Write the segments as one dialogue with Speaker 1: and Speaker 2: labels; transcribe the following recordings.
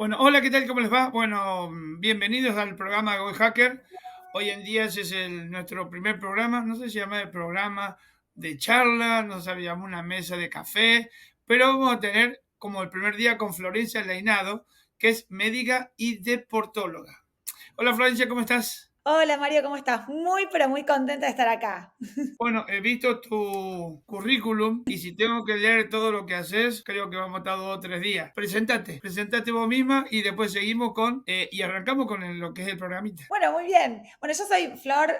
Speaker 1: Bueno, hola, ¿qué tal? ¿Cómo les va? Bueno, bienvenidos al programa Go Hacker. Hoy en día ese es nuestro primer programa, no sé si se llama el programa de charla, no sé si llama una mesa de café, pero vamos a tener como el primer día con Florencia Leinado, que es médica y deportóloga. Hola Florencia, ¿cómo estás?
Speaker 2: Hola Mario, ¿cómo estás? Muy, pero muy contenta de estar acá.
Speaker 1: Bueno, he visto tu currículum y si tengo que leer todo lo que haces, creo que vamos a estar 2 o 3 días. Presentate vos misma y después seguimos y arrancamos con lo que es el programita.
Speaker 2: Bueno, muy bien. Bueno, yo soy Flor,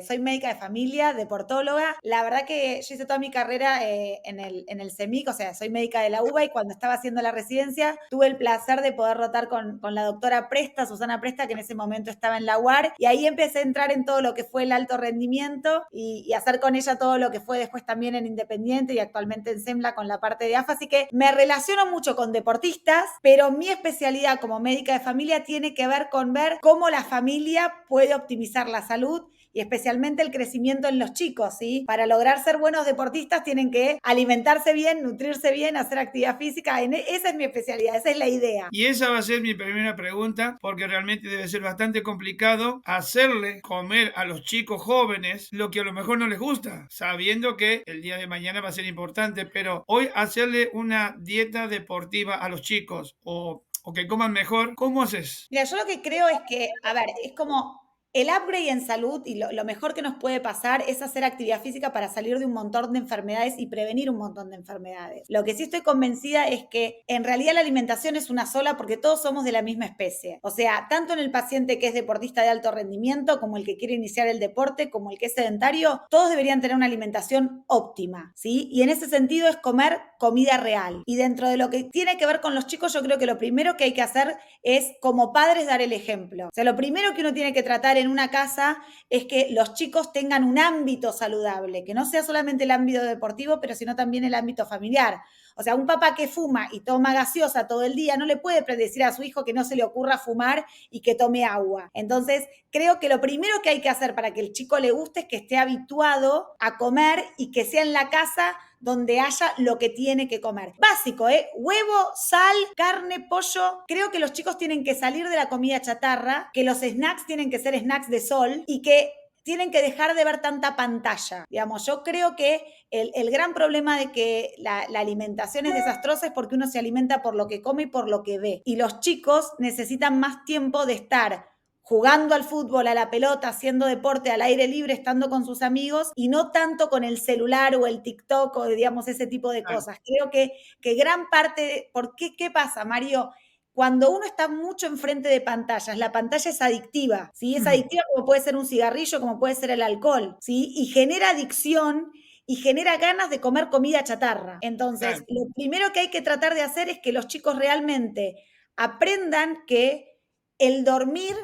Speaker 2: soy médica de familia, deportóloga. La verdad que yo hice toda mi carrera en el CEMIC, o sea, soy médica de la UBA y cuando estaba haciendo la residencia tuve el placer de poder rotar con la doctora Presta, Susana Presta, que en ese momento estaba en la UAR, y ahí empecé a entrar en todo lo que fue el alto rendimiento y hacer con ella todo lo que fue después también en Independiente y actualmente en SEMLA con la parte de AFA. Así que me relaciono mucho con deportistas, pero mi especialidad como médica de familia tiene que ver con ver cómo la familia puede optimizar la salud y especialmente el crecimiento en los chicos, ¿sí? Para lograr ser buenos deportistas tienen que alimentarse bien, nutrirse bien, hacer actividad física. Esa es mi especialidad, esa es la idea.
Speaker 1: Y esa va a ser mi primera pregunta, porque realmente debe ser bastante complicado hacerle comer a los chicos jóvenes lo que a lo mejor no les gusta, sabiendo que el día de mañana va a ser importante, pero hoy hacerle una dieta deportiva a los chicos o que coman mejor, ¿cómo haces?
Speaker 2: Mira, yo lo que creo es que, a ver, es como el upgrade en salud y lo mejor que nos puede pasar es hacer actividad física para salir de un montón de enfermedades y prevenir un montón de enfermedades. Lo que sí estoy convencida es que en realidad la alimentación es una sola porque todos somos de la misma especie. O sea, tanto en el paciente que es deportista de alto rendimiento como el que quiere iniciar el deporte, como el que es sedentario, todos deberían tener una alimentación óptima, ¿sí? Y en ese sentido es comer comida real. Y dentro de lo que tiene que ver con los chicos, yo creo que lo primero que hay que hacer es como padres dar el ejemplo. O sea, lo primero que uno tiene que tratar en una casa es que los chicos tengan un ámbito saludable, que no sea solamente el ámbito deportivo, pero sino también el ámbito familiar. O sea, un papá que fuma y toma gaseosa todo el día no le puede predecir a su hijo que no se le ocurra fumar y que tome agua. Entonces, creo que lo primero que hay que hacer para que el chico le guste es que esté habituado a comer y que sea en la casa donde haya lo que tiene que comer. Básico, ¿eh? Huevo, sal, carne, pollo. Creo que los chicos tienen que salir de la comida chatarra, que los snacks tienen que ser snacks de sol y que tienen que dejar de ver tanta pantalla. Digamos, yo creo que el gran problema de que la alimentación es desastrosa es porque uno se alimenta por lo que come y por lo que ve. Y los chicos necesitan más tiempo de estar jugando al fútbol, a la pelota, haciendo deporte al aire libre, estando con sus amigos y no tanto con el celular o el TikTok o digamos ese tipo de
Speaker 1: Claro.
Speaker 2: cosas. Creo que gran parte, ¿por qué? ¿Qué pasa, Mario? Cuando uno está mucho enfrente de pantallas, la pantalla es adictiva, ¿sí? Es adictiva como puede ser un cigarrillo, como puede ser el alcohol, ¿sí? Y genera adicción y genera ganas de comer comida chatarra. Entonces,
Speaker 1: Claro.
Speaker 2: lo primero que hay que tratar de hacer es que los chicos realmente aprendan que el dormir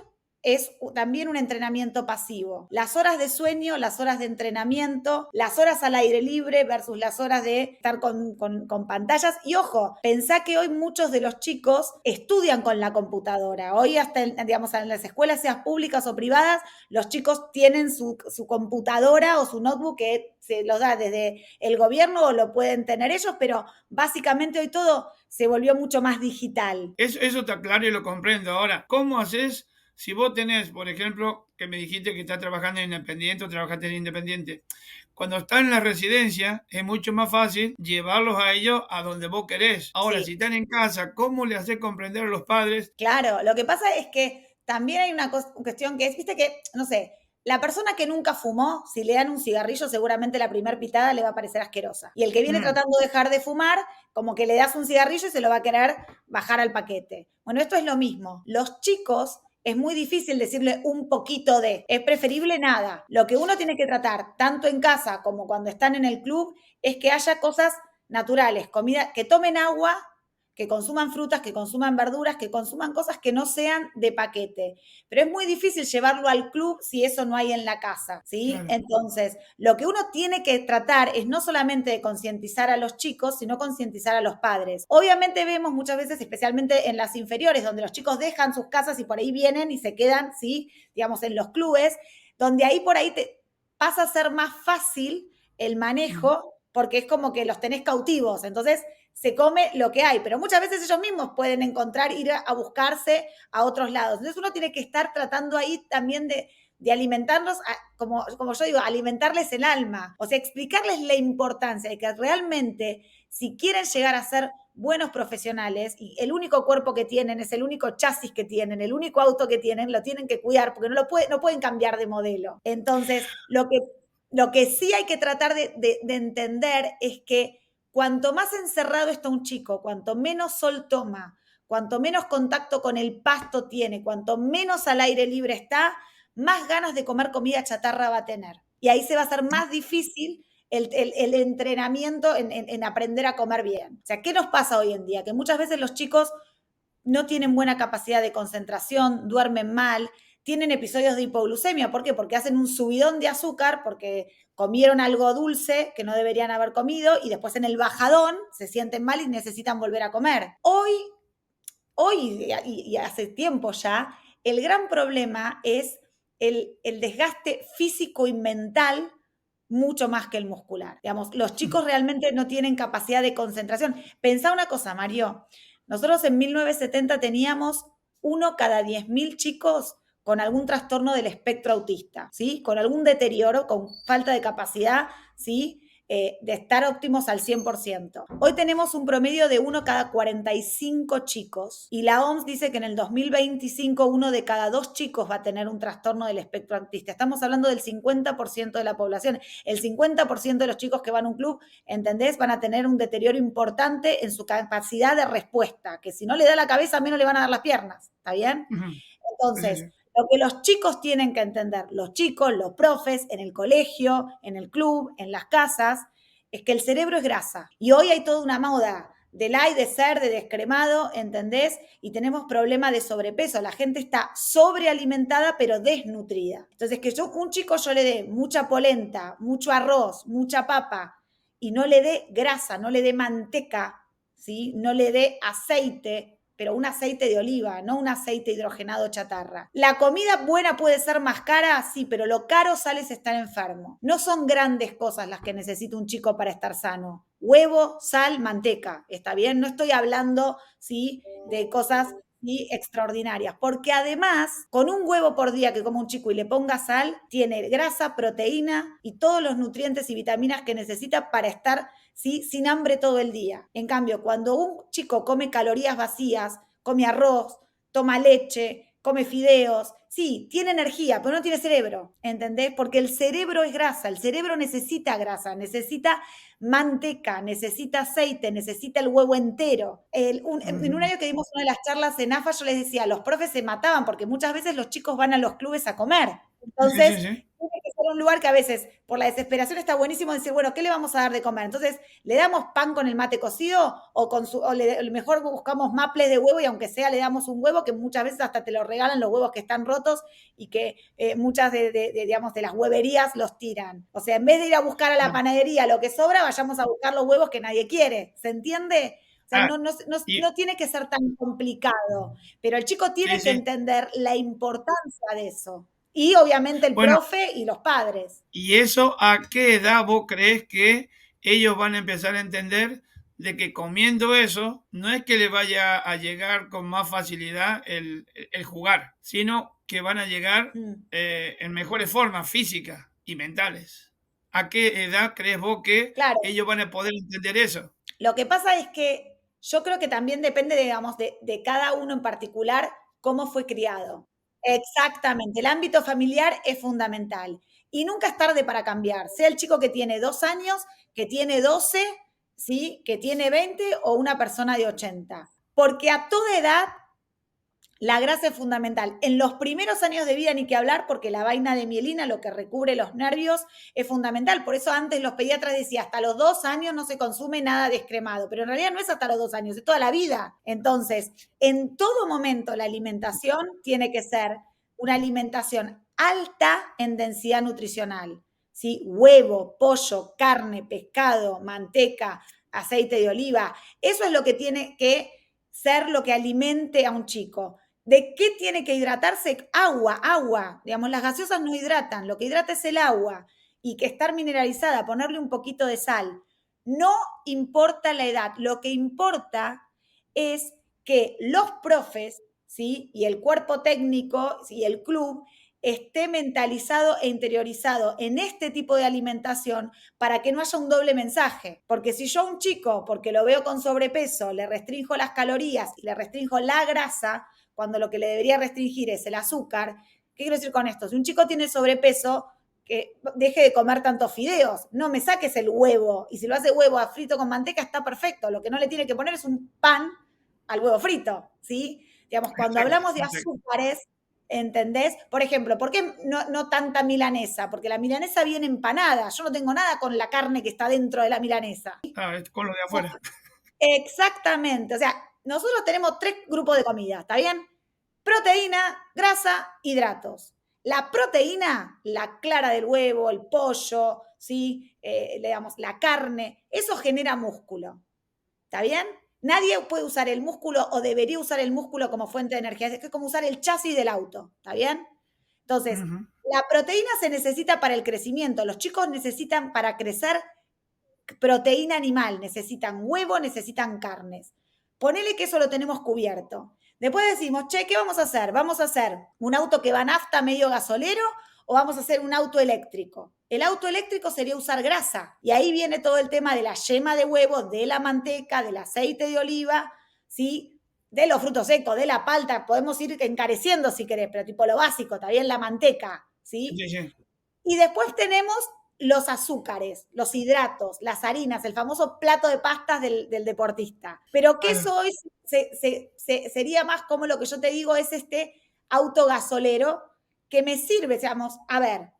Speaker 2: es también un entrenamiento pasivo. Las horas de sueño, las horas de entrenamiento, las horas al aire libre versus las horas de estar con pantallas. Y ojo, pensá que hoy muchos de los chicos estudian con la computadora. Hoy hasta, digamos, en las escuelas, sean públicas o privadas, los chicos tienen su computadora o su notebook que se los da desde el gobierno o lo pueden tener ellos, pero básicamente hoy todo se volvió mucho más digital.
Speaker 1: Eso está claro y lo comprendo. Ahora, ¿cómo haces si vos tenés, por ejemplo, que me dijiste que estás trabajando en Independiente o trabajaste en Independiente? Cuando están en la residencia es mucho más fácil llevarlos a ellos a donde vos querés. Ahora,
Speaker 2: Sí,
Speaker 1: si están en casa, ¿cómo le haces comprender a los padres?
Speaker 2: claro, lo que pasa es que también hay una cuestión que es, viste que, no sé, la persona que nunca fumó, si le dan un cigarrillo, seguramente la primer pitada le va a parecer asquerosa. Y el que viene
Speaker 1: Mm,
Speaker 2: tratando de dejar de fumar, como que le das un cigarrillo y se lo va a querer bajar al paquete. Bueno, esto es lo mismo. Los chicos es muy difícil decirle un poquito de, es preferible nada. Lo que uno tiene que tratar, tanto en casa como cuando están en el club, es que haya cosas naturales, comida, que tomen agua, que consuman frutas, que consuman verduras, que consuman cosas que no sean de paquete. Pero es muy difícil llevarlo al club si eso no hay en la casa, ¿sí?
Speaker 1: claro.
Speaker 2: Entonces, lo que uno tiene que tratar es no solamente de concientizar a los chicos, sino concientizar a los padres. Obviamente vemos muchas veces, especialmente en las inferiores, donde los chicos dejan sus casas y por ahí vienen y se quedan, ¿sí? Digamos, en los clubes, donde ahí por ahí te pasa a ser más fácil el
Speaker 1: Mm.
Speaker 2: manejo porque es como que los tenés cautivos. Entonces, se come lo que hay, pero muchas veces ellos mismos pueden encontrar, ir a buscarse a otros lados. Entonces uno tiene que estar tratando ahí también de alimentarlos, como yo digo, alimentarles el alma, o sea, explicarles la importancia de que realmente si quieren llegar a ser buenos profesionales y el único cuerpo que tienen es el único chasis que tienen, el único auto que tienen, lo tienen que cuidar porque no pueden cambiar de modelo. Entonces, lo que sí hay que tratar de entender es que cuanto más encerrado está un chico, cuanto menos sol toma, cuanto menos contacto con el pasto tiene, cuanto menos al aire libre está, más ganas de comer comida chatarra va a tener. Y ahí se va a hacer más difícil el entrenamiento en aprender a comer bien. O sea, ¿qué nos pasa hoy en día? Que muchas veces los chicos no tienen buena capacidad de concentración, duermen mal, tienen episodios de hipoglucemia. ¿Por qué? Porque hacen un subidón de azúcar, porque comieron algo dulce que no deberían haber comido y después en el bajadón se sienten mal y necesitan volver a comer. Hoy y hace tiempo ya, el gran problema es el desgaste físico y mental mucho más que el muscular. Digamos, los chicos realmente no tienen capacidad de concentración. Pensá una cosa, Mario. Nosotros en 1970 teníamos 1 cada 10.000 chicos con algún trastorno del espectro autista, ¿sí? Con algún deterioro, con falta de capacidad, ¿sí? De estar óptimos al 100%. Hoy tenemos un promedio de 1 cada 45 chicos y la OMS dice que en el 2025 1 de cada 2 chicos va a tener un trastorno del espectro autista. Estamos hablando del 50% de la población. El 50% de los chicos que van a un club, ¿entendés? Van a tener un deterioro importante en su capacidad de respuesta, que si no le da la cabeza, menos le van a dar las piernas, ¿está bien? Entonces, lo que los chicos tienen que entender, los chicos, los profes, en el colegio, en el club, en las casas, es que el cerebro es grasa. Y hoy hay toda una moda de light, de ser, de descremado, ¿entendés? Y tenemos problemas de sobrepeso. La gente está sobrealimentada, pero desnutrida. Entonces, que un chico yo le dé mucha polenta, mucho arroz, mucha papa, y no le dé grasa, no le dé manteca, ¿sí? No le dé aceite, pero un aceite de oliva, no un aceite hidrogenado chatarra. La comida buena puede ser más cara, sí, pero lo caro sale es estar enfermo. No son grandes cosas las que necesita un chico para estar sano. Huevo, sal, manteca, ¿está bien? No estoy hablando, ¿sí?, de cosas extraordinarias, porque además, con un huevo por día que coma un chico y le ponga sal, tiene grasa, proteína y todos los nutrientes y vitaminas que necesita para estar, ¿sí?, sin hambre todo el día. En cambio, cuando un chico come calorías vacías, come arroz, toma leche, come fideos, sí, tiene energía, pero no tiene cerebro, ¿entendés? Porque el cerebro es grasa, el cerebro necesita grasa, necesita manteca, necesita aceite, necesita el huevo entero. En un año que dimos una de las charlas en AFA, yo les decía, los profes se mataban porque muchas veces los chicos van a los clubes a comer. Entonces, tiene que ser un lugar que a veces, por la desesperación, está buenísimo decir, bueno, ¿qué le vamos a dar de comer? Entonces, ¿le damos pan con el mate cocido o mejor buscamos maples de huevo y aunque sea le damos un huevo que muchas veces hasta te lo regalan los huevos que están rotos y que muchas digamos, de las hueverías los tiran? O sea, en vez de ir a buscar a la panadería lo que sobra, vayamos a buscar los huevos que nadie quiere. ¿Se entiende? O sea, no tiene que ser tan complicado, pero el chico tiene que entender la importancia de eso. Y obviamente el profe y los padres.
Speaker 1: ¿Y eso a qué edad vos crees que ellos van a empezar a entender de que comiendo eso no es que le vaya a llegar con más facilidad el jugar, sino que van a llegar en mejores formas físicas y mentales? ¿A qué edad crees vos que ellos van a poder entender eso?
Speaker 2: Lo que pasa es que yo creo que también depende, digamos, de cada uno en particular, cómo fue criado. Exactamente, el ámbito familiar es fundamental. Y nunca es tarde para cambiar, sea el chico que tiene 2 años, que tiene 12, ¿sí?, que tiene 20 o una persona de 80. Porque a toda edad la grasa es fundamental. En los primeros años de vida ni que hablar, porque la vaina de mielina, lo que recubre los nervios, es fundamental. Por eso antes los pediatras decían, hasta los 2 años no se consume nada descremado, pero en realidad no es hasta los 2 años, es toda la vida. Entonces, en todo momento la alimentación tiene que ser una alimentación alta en densidad nutricional, ¿sí? Huevo, pollo, carne, pescado, manteca, aceite de oliva. Eso es lo que tiene que ser lo que alimente a un chico. ¿De qué tiene que hidratarse? Agua. Digamos, las gaseosas no hidratan, lo que hidrata es el agua y que estar mineralizada, ponerle un poquito de sal. No importa la edad, lo que importa es que los profes, ¿sí? Y el cuerpo técnico y el club esté mentalizado e interiorizado en este tipo de alimentación para que no haya un doble mensaje. Porque si yo a un chico, porque lo veo con sobrepeso, le restringo las calorías y le restringo la grasa, cuando lo que le debería restringir es el azúcar, ¿qué quiero decir con esto? Si un chico tiene sobrepeso, que deje de comer tantos fideos, no me saques el huevo, y si lo hace huevo frito con manteca está perfecto, lo que no le tiene que poner es un pan al huevo frito, ¿sí? Digamos, cuando
Speaker 1: Exacto,
Speaker 2: hablamos de
Speaker 1: exacto.
Speaker 2: azúcares, ¿entendés? Por ejemplo, ¿por qué no tanta milanesa? Porque la milanesa viene empanada, yo no tengo nada con la carne que está dentro de la milanesa.
Speaker 1: Con lo de afuera.
Speaker 2: Exactamente, o sea, nosotros tenemos 3 grupos de comida, ¿está bien? Proteína, grasa, hidratos. La proteína, la clara del huevo, el pollo, ¿sí? Digamos, la carne, eso genera músculo. ¿Está bien? Nadie puede usar el músculo o debería usar el músculo como fuente de energía. Es como usar el chasis del auto. ¿Está bien? Entonces,
Speaker 1: Ujú.
Speaker 2: la proteína se necesita para el crecimiento. Los chicos necesitan para crecer proteína animal, necesitan huevo, necesitan carnes. Ponele que eso lo tenemos cubierto. Después decimos, che, ¿qué vamos a hacer? ¿Vamos a hacer un auto que va nafta medio gasolero o vamos a hacer un auto eléctrico? El auto eléctrico sería usar grasa. Y ahí viene todo el tema de la yema de huevo, de la manteca, del aceite de oliva, ¿sí? De los frutos secos, de la palta. Podemos ir encareciendo si querés, pero tipo lo básico, también la manteca, ¿sí?
Speaker 1: Sí, sí.
Speaker 2: Y después tenemos los azúcares, los hidratos, las harinas, el famoso plato de pastas del deportista. Pero que
Speaker 1: Claro.
Speaker 2: eso hoy sería más como lo que yo te digo, es este auto gasolero que me sirve, digamos, a ver,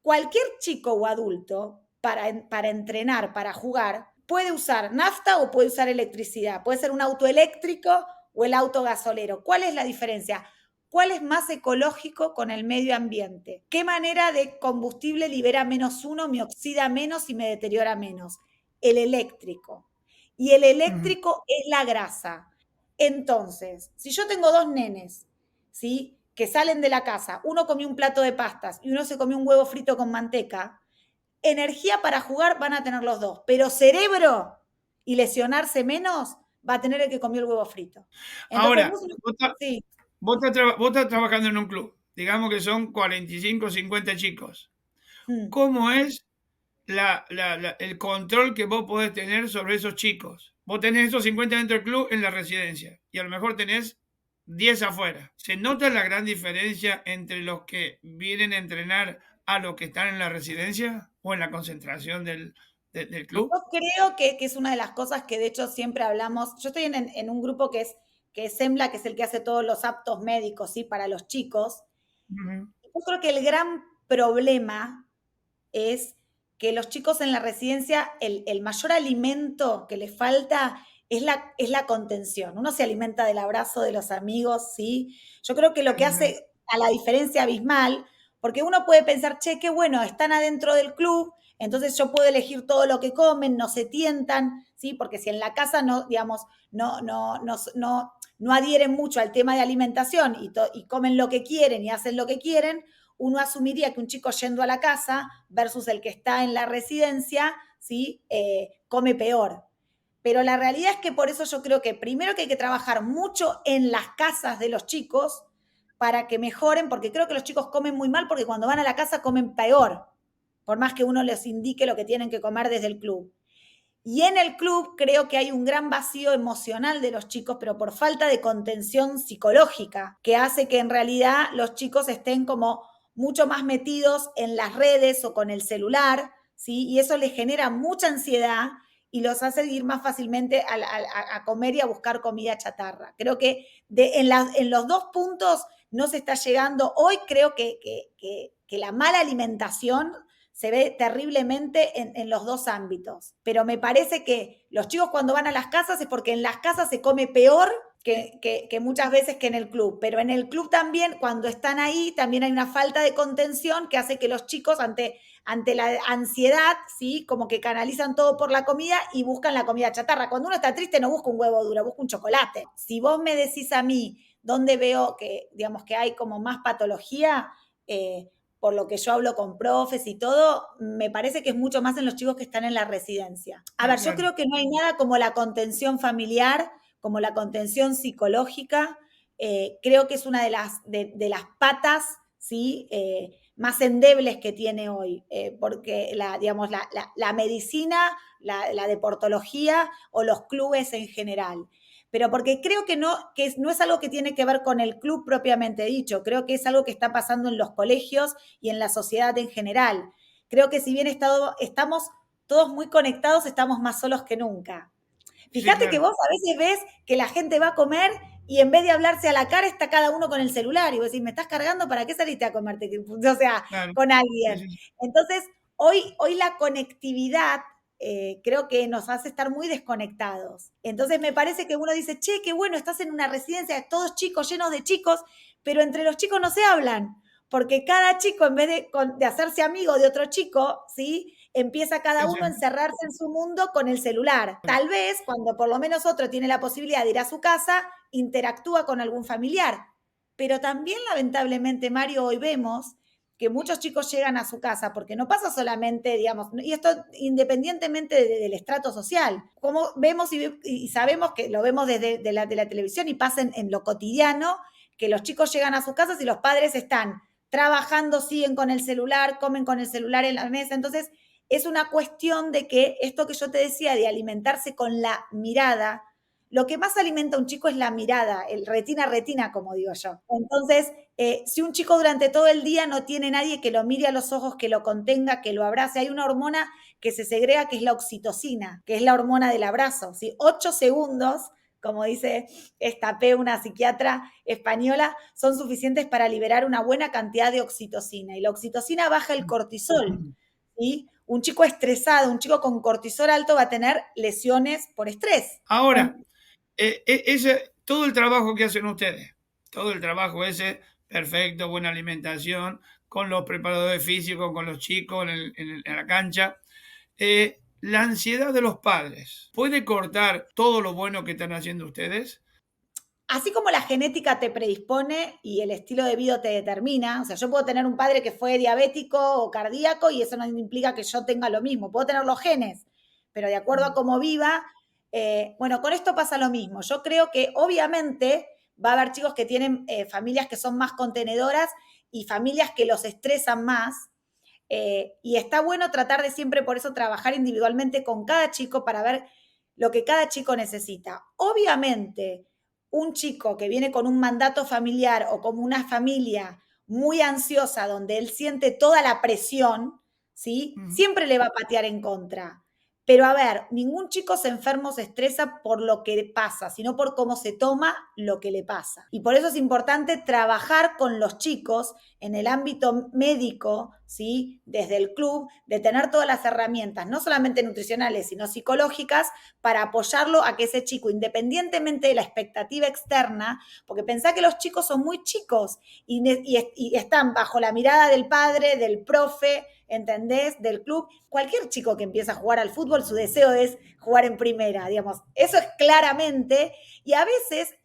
Speaker 2: cualquier chico o adulto para entrenar, para jugar, puede usar nafta o puede usar electricidad. Puede ser un auto eléctrico o el auto gasolero. ¿Cuál es la diferencia? ¿Cuál es más ecológico con el medio ambiente? ¿Qué manera de combustible libera menos uno, me oxida menos y me deteriora menos? El eléctrico. Y el
Speaker 1: Ujú.
Speaker 2: eléctrico es la grasa. Entonces, si yo tengo 2 nenes, ¿sí? Que salen de la casa, uno comió un plato de pastas y uno se comió un huevo frito con manteca, energía para jugar van a tener los dos, pero cerebro y lesionarse menos va a tener el que comió el huevo frito. Entonces,
Speaker 1: Ahora,
Speaker 2: sí.
Speaker 1: vos estás trabajando en un club, digamos que son 45, 50 chicos.
Speaker 2: Mm.
Speaker 1: ¿Cómo es el control que vos podés tener sobre esos chicos? Vos tenés esos 50 dentro del club en la residencia y a lo mejor tenés 10 afuera. ¿Se nota la gran diferencia entre los que vienen a entrenar a los que están en la residencia o en la concentración del club?
Speaker 2: Yo creo que es una de las cosas que de hecho siempre hablamos. Yo estoy en un grupo que es SEMLA, que es el que hace todos los aptos médicos, ¿sí? Para los chicos.
Speaker 1: Ujú,
Speaker 2: Yo creo que el gran problema es que los chicos en la residencia, el mayor alimento que les falta es la contención. Uno se alimenta del abrazo de los amigos, ¿sí? Yo creo que lo que
Speaker 1: ujú,
Speaker 2: hace a la diferencia abismal, porque uno puede pensar, che, qué bueno, están adentro del club, entonces yo puedo elegir todo lo que comen, no se tientan, ¿sí? Porque si en la casa no, digamos, no adhieren mucho al tema de alimentación y comen lo que quieren y hacen lo que quieren, uno asumiría que un chico yendo a la casa versus el que está en la residencia, ¿sí? Come peor. Pero la realidad es que por eso yo creo que primero que hay que trabajar mucho en las casas de los chicos para que mejoren, porque creo que los chicos comen muy mal porque cuando van a la casa comen peor, por más que uno les indique lo que tienen que comer desde el club. Y en el club creo que hay un gran vacío emocional de los chicos, pero por falta de contención psicológica, que hace que en realidad los chicos estén como mucho más metidos en las redes o con el celular, ¿sí? Y eso les genera mucha ansiedad y los hace ir más fácilmente a comer y a buscar comida chatarra. Creo que en los dos puntos no se está llegando. Hoy creo que la mala alimentación se ve terriblemente en los dos ámbitos. Pero me parece que los chicos cuando van a las casas es porque en las casas se come peor que muchas veces que en el club. Pero en el club también, cuando están ahí, también hay una falta de contención que hace que los chicos ante la ansiedad, ¿sí? Como que canalizan todo por la comida y buscan la comida chatarra. Cuando uno está triste no busca un huevo duro, busca un chocolate. Si vos me decís a mí dónde veo que, digamos, que hay como más patología, por lo que yo hablo con profes y todo, me parece que es mucho más en los chicos que están en la residencia. A ver, yo
Speaker 1: Claro.
Speaker 2: creo que no hay nada como la contención familiar, como la contención psicológica. Creo que es una de las patas, ¿sí? Más endebles que tiene hoy, porque digamos, la medicina, la deportología o los clubes en general, pero porque creo que no es algo que tiene que ver con el club propiamente dicho, creo que es algo que está pasando en los colegios y en la sociedad en general. Creo que si bien estamos todos muy conectados, estamos más solos que nunca.
Speaker 1: Sí,
Speaker 2: Fíjate que
Speaker 1: claro.
Speaker 2: vos a veces ves que la gente va a comer y en vez de hablarse a la cara está cada uno con el celular y vos decís, ¿me estás cargando? ¿Para qué saliste a comerte? O sea,
Speaker 1: Claro.
Speaker 2: con
Speaker 1: Sí,
Speaker 2: alguien.
Speaker 1: sí,
Speaker 2: Entonces, hoy la conectividad creo que nos hace estar muy desconectados. Entonces me parece que uno dice, che, qué bueno, estás en una residencia, todos chicos, llenos de chicos, pero entre los chicos no se hablan, porque cada chico, en vez de hacerse amigo de otro chico, ¿sí? Empieza cada
Speaker 1: sí,
Speaker 2: uno a
Speaker 1: sí.
Speaker 2: encerrarse en su mundo con el celular. Tal vez cuando por lo menos otro tiene la posibilidad de ir a su casa, interactúa con algún familiar. Pero también lamentablemente, Mario, hoy vemos que muchos chicos llegan a su casa, porque no pasa solamente, digamos, y esto independientemente del estrato social, como vemos y sabemos que lo vemos desde de la televisión y pasa en lo cotidiano, que los chicos llegan a sus casas y los padres están trabajando, siguen con el celular, comen con el celular en la mesa, entonces es una cuestión de que esto que yo te decía de alimentarse con la mirada, lo que más alimenta a un chico es la mirada, el retina a retina, como digo yo. Entonces, si un chico durante todo el día no tiene nadie que lo mire a los ojos, que lo contenga, que lo abrace, hay una hormona que se segrega que es la oxitocina, que es la hormona del abrazo. ¿Sí? 8 segundos, como dice esta P, una psiquiatra española, son suficientes para liberar una buena cantidad de oxitocina. Y la oxitocina baja el cortisol. ¿Sí? Un chico estresado, un chico con cortisol alto va a tener lesiones por estrés.
Speaker 1: Ahora, todo el trabajo que hacen ustedes, todo el trabajo ese, perfecto, buena alimentación, con los preparadores físicos, con los chicos en la cancha, la ansiedad de los padres, ¿puede cortar todo lo bueno que están haciendo ustedes?
Speaker 2: Así como la genética te predispone y el estilo de vida te determina, o sea, yo puedo tener un padre que fue diabético o cardíaco y eso no implica que yo tenga lo mismo, puedo tener los genes, pero de acuerdo a cómo viva, bueno, con esto pasa lo mismo. Yo creo que obviamente va a haber chicos que tienen familias que son más contenedoras y familias que los estresan más, y está bueno tratar de siempre por eso trabajar individualmente con cada chico para ver lo que cada chico necesita. Obviamente, un chico que viene con un mandato familiar o como una familia muy ansiosa donde él siente toda la presión, ¿sí?
Speaker 1: Ujú.
Speaker 2: Siempre le va a patear en contra. Pero a ver, ningún chico se enferma o se estresa por lo que pasa, sino por cómo se toma lo que le pasa. Y por eso es importante trabajar con los chicos en el ámbito médico, ¿sí? Desde el club, de tener todas las herramientas, no solamente nutricionales, sino psicológicas, para apoyarlo a que ese chico, independientemente de la expectativa externa, porque pensá que los chicos son muy chicos y están bajo la mirada del padre, del profe, ¿entendés? Del club. Cualquier chico que empieza a jugar al fútbol, su deseo es jugar en primera, digamos. Eso es claramente, y a veces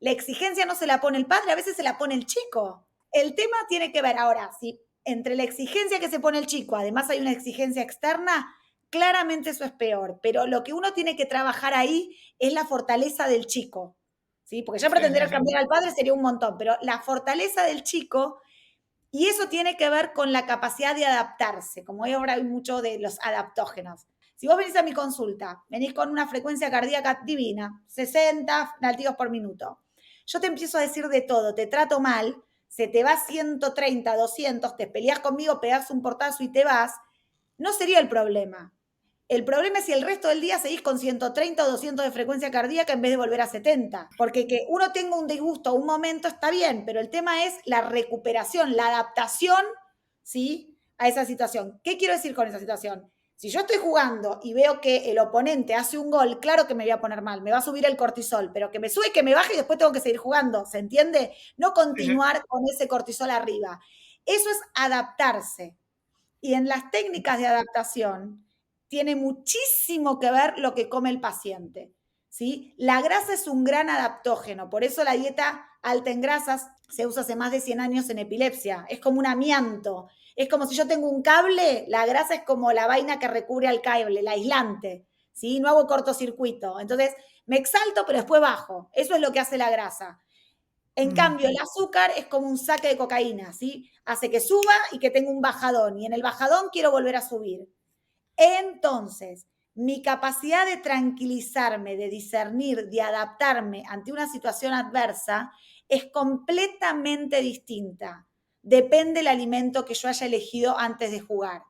Speaker 2: la exigencia no se la pone el padre, a veces se la pone el chico. El tema tiene que ver ahora, si entre la exigencia que se pone el chico, además hay una exigencia externa, claramente eso es peor, pero lo que uno tiene que trabajar ahí es la fortaleza del chico, ¿sí? Porque ya
Speaker 1: Sí, sí,
Speaker 2: pretender
Speaker 1: sí.
Speaker 2: cambiar al padre sería un montón, pero la fortaleza del chico, y eso tiene que ver con la capacidad de adaptarse, como hoy ahora hay mucho de los adaptógenos. Si vos venís a mi consulta, venís con una frecuencia cardíaca divina, 60 latidos por minuto, yo te empiezo a decir de todo, te trato mal, se te va 130, 200, te peleas conmigo, pegas un portazo y te vas, no sería el problema. El problema es si el resto del día seguís con 130 o 200 de frecuencia cardíaca en vez de volver a 70. Porque que uno tenga un disgusto un momento está bien, pero el tema es la recuperación, la adaptación, ¿sí? A esa situación. ¿Qué quiero decir con esa situación? Si yo estoy jugando y veo que el oponente hace un gol, claro que me voy a poner mal, me va a subir el cortisol, pero que me sube, que me baje y después tengo que seguir jugando, ¿se entiende? No
Speaker 1: Sí, sí.
Speaker 2: continuar con ese cortisol arriba. Eso es adaptarse. Y en las técnicas de adaptación tiene muchísimo que ver lo que come el paciente. ¿sí? La grasa es un gran adaptógeno, por eso la dieta alta en grasas se usa hace más de 100 años en epilepsia. Es como un amianto. Es como si yo tengo un cable, la grasa es como la vaina que recubre al cable, el aislante, ¿sí? No hago cortocircuito. Entonces, me exalto, pero después bajo. Eso es lo que hace la grasa. En
Speaker 1: Mm.
Speaker 2: cambio, el azúcar es como un saque de cocaína, ¿sí? Hace que suba y que tenga un bajadón. Y en el bajadón quiero volver a subir. Entonces, mi capacidad de tranquilizarme, de discernir, de adaptarme ante una situación adversa es completamente distinta. Depende del alimento que yo haya elegido antes de jugar.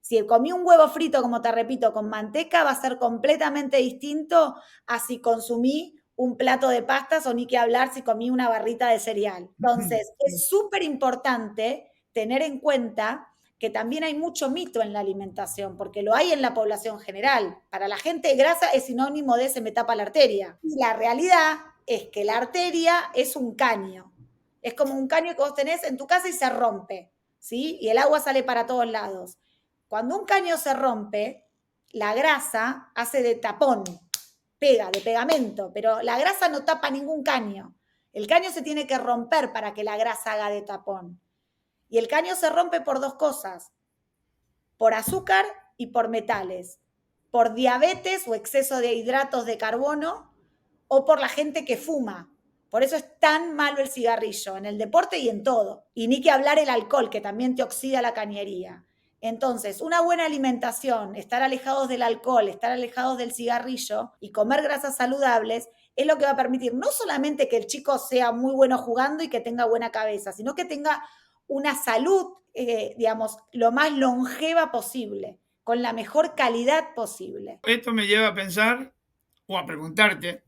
Speaker 2: Si comí un huevo frito, como te repito, con manteca, va a ser completamente distinto a si consumí un plato de pastas o ni que hablar si comí una barrita de cereal. Entonces, es súper importante tener en cuenta que también hay mucho mito en la alimentación, porque lo hay en la población general. Para la gente, grasa es sinónimo de se me tapa la arteria. Y la realidad es que la arteria es un caño. Es como un caño que vos tenés en tu casa y se rompe, ¿sí? Y el agua sale para todos lados. Cuando un caño se rompe, la grasa hace de tapón, pega, de pegamento, pero la grasa no tapa ningún caño. El caño se tiene que romper para que la grasa haga de tapón. Y el caño se rompe por dos cosas, por azúcar y por metales, por diabetes o exceso de hidratos de carbono o por la gente que fuma. Por eso es tan malo el cigarrillo, en el deporte y en todo. Y ni que hablar el alcohol, que también te oxida la cañería. Entonces, una buena alimentación, estar alejados del alcohol, estar alejados del cigarrillo y comer grasas saludables es lo que va a permitir no solamente que el chico sea muy bueno jugando y que tenga buena cabeza, sino que tenga una salud, digamos, lo más longeva posible, con la mejor calidad posible.
Speaker 1: Esto me lleva a pensar o a preguntarte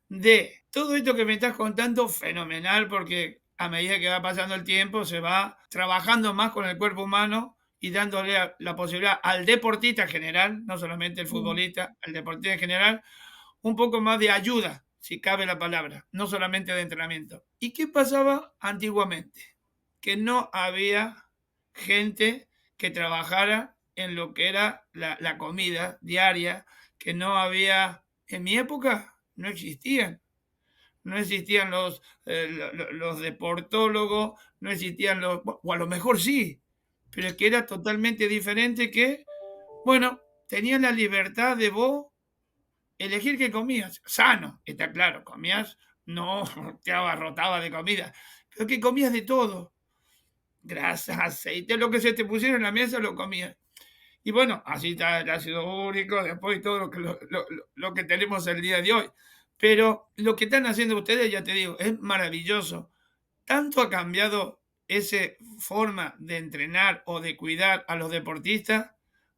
Speaker 1: de todo esto que me estás contando, fenomenal, porque a medida que va pasando el tiempo se va trabajando más con el cuerpo humano y dándole la posibilidad al deportista en general, no solamente el futbolista, al deportista en general, un poco más de ayuda, si cabe la palabra, no solamente de entrenamiento. ¿Y qué pasaba antiguamente? Que no había gente que trabajara en lo que era la comida diaria, que no había, en mi época no existían. No existían los deportólogos, no existían los, o a lo mejor sí, pero es que era totalmente diferente que, bueno, tenías la libertad de vos elegir qué comías. Sano, está claro, comías, no te abarrotaba de comida, pero que comías de todo. Grasa, aceite, lo que se te pusiera en la mesa lo comías. Y bueno, así está el ácido úrico, después todo lo que tenemos el día de hoy. Pero lo que están haciendo ustedes, ya te digo, es maravilloso. Tanto ha cambiado esa forma de entrenar o de cuidar a los deportistas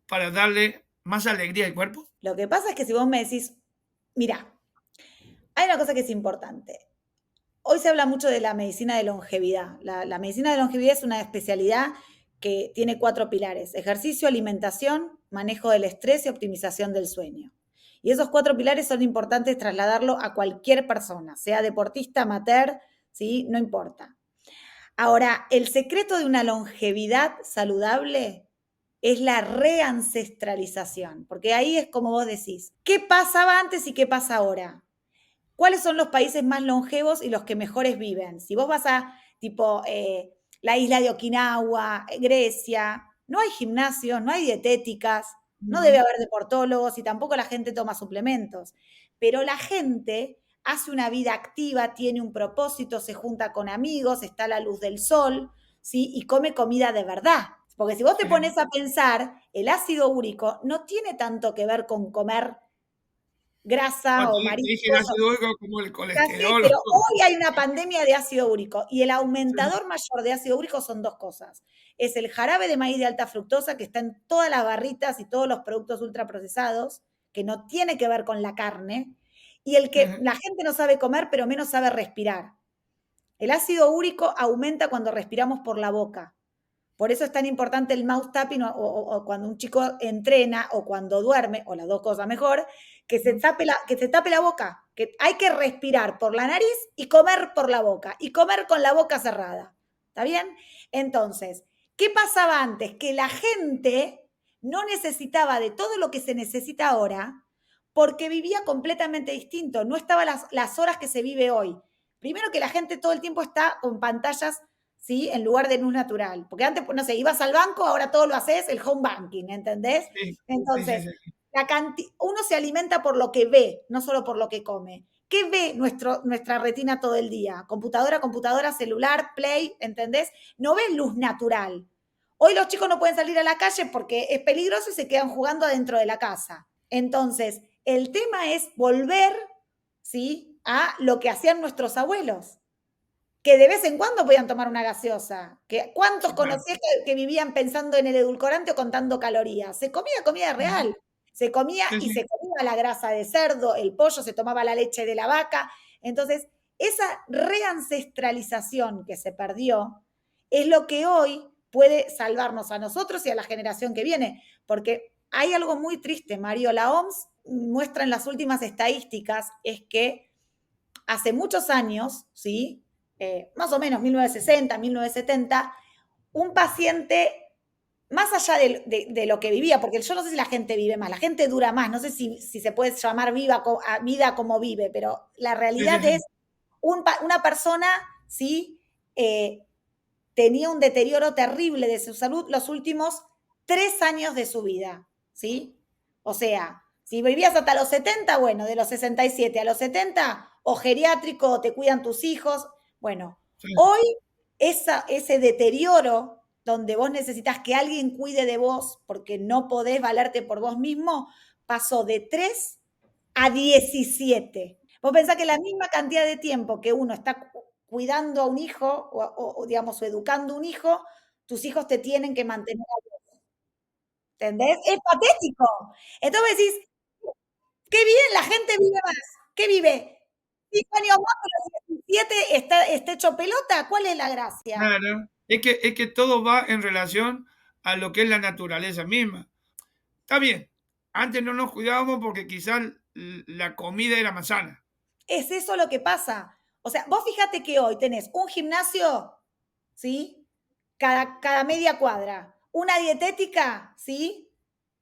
Speaker 1: para darle más alegría al cuerpo.
Speaker 2: Lo que pasa es que si vos me decís, mira, hay una cosa que es importante. Hoy se habla mucho de la medicina de longevidad. La medicina de longevidad es una especialidad que tiene 4 pilares: ejercicio, alimentación, manejo del estrés y optimización del sueño. Y esos 4 pilares son importantes trasladarlo a cualquier persona, sea deportista, amateur, ¿sí? No importa. Ahora, el secreto de una longevidad saludable es la reancestralización, porque ahí es como vos decís, ¿qué pasaba antes y qué pasa ahora? ¿Cuáles son los países más longevos y los que mejores viven? Si vos vas a, tipo, la isla de Okinawa, Grecia, no hay gimnasios, no hay dietéticas, no debe
Speaker 1: Mm.
Speaker 2: haber deportólogos y tampoco la gente toma suplementos. Pero la gente hace una vida activa, tiene un propósito, se junta con amigos, está a la luz del sol, ¿sí? Y come comida de verdad. Porque si vos te
Speaker 1: Sí.
Speaker 2: pones a pensar, el ácido úrico no tiene tanto que ver con comer grasa
Speaker 1: Bueno,
Speaker 2: o
Speaker 1: te dije el
Speaker 2: mariscos.
Speaker 1: ácido úrico como el
Speaker 2: Ya sé,
Speaker 1: colesterol.
Speaker 2: pero hoy hay una pandemia de ácido úrico y el aumentador mayor de ácido úrico son dos cosas. Es el jarabe de maíz de alta fructosa que está en todas las barritas y todos los productos ultraprocesados, que no tiene que ver con la carne, y el que la gente no sabe comer, pero menos sabe respirar. El ácido úrico aumenta cuando respiramos por la boca. Por eso es tan importante el mouth tapping o cuando un chico entrena o cuando duerme, o las dos cosas mejor, que se tape la boca, que hay que respirar por la nariz y comer por la boca, y comer con la boca cerrada. ¿Está bien? Entonces, ¿qué pasaba antes? Que la gente no necesitaba de todo lo que se necesita ahora, porque vivía completamente distinto, no estaba las horas que se vive hoy. Primero que la gente todo el tiempo está con pantallas, ¿sí? En lugar de luz natural. Porque antes, no sé, ibas al banco, ahora todo lo haces el home banking, ¿entendés?
Speaker 1: Sí, sí, sí,
Speaker 2: Entonces,
Speaker 1: sí.
Speaker 2: uno se alimenta por lo que ve, no solo por lo que come. ¿Qué ve nuestra retina todo el día? Computadora, computadora, celular, play, ¿entendés? No ven luz natural. Hoy los chicos no pueden salir a la calle porque es peligroso y se quedan jugando adentro de la casa. Entonces, el tema es volver, ¿sí? A lo que hacían nuestros abuelos, que de vez en cuando podían tomar una gaseosa. ¿Cuántos
Speaker 1: Sí, claro.
Speaker 2: conocías que vivían pensando en el edulcorante o contando calorías? Se comía comida
Speaker 1: Ujú.
Speaker 2: real. Se comía
Speaker 1: Sí,
Speaker 2: y se
Speaker 1: sí.
Speaker 2: comía la grasa de cerdo, el pollo, se tomaba la leche de la vaca. Entonces, esa reancestralización que se perdió es lo que hoy puede salvarnos a nosotros y a la generación que viene. Porque hay algo muy triste, Mario. La OMS muestra en las últimas estadísticas es que hace muchos años, ¿sí? Más o menos 1960, 1970, un paciente, más allá de lo que vivía, porque yo no sé si la gente vive más, la gente dura más, no sé si se puede llamar vida como vive, pero la
Speaker 1: Sí, sí,
Speaker 2: realidad es
Speaker 1: sí.
Speaker 2: una persona, ¿sí? Eh, tenía un deterioro terrible de su salud los últimos 3 años de su vida, ¿sí? O sea, si vivías hasta los 70, bueno, de los 67 a los 70, o geriátrico, o te cuidan tus hijos. Bueno,
Speaker 1: Sí.
Speaker 2: hoy ese deterioro donde vos necesitas que alguien cuide de vos porque no podés valerte por vos mismo, pasó de 3 a 17. Vos pensás que la misma cantidad de tiempo que uno está cuidando a un hijo o, digamos, o educando un hijo, tus hijos te tienen que mantener, ¿entendés? Es patético. Entonces decís, qué bien, la gente vive más. ¿Qué vive? 5 años más, pero 17 está hecho pelota. ¿Cuál es la gracia?
Speaker 1: Claro. Es que todo va en relación a lo que es la naturaleza misma. Está bien. Antes no nos cuidábamos porque quizás la comida era más sana.
Speaker 2: Es eso lo que pasa. O sea, vos fíjate que hoy tenés un gimnasio, ¿sí? Cada media cuadra. Una dietética, ¿sí?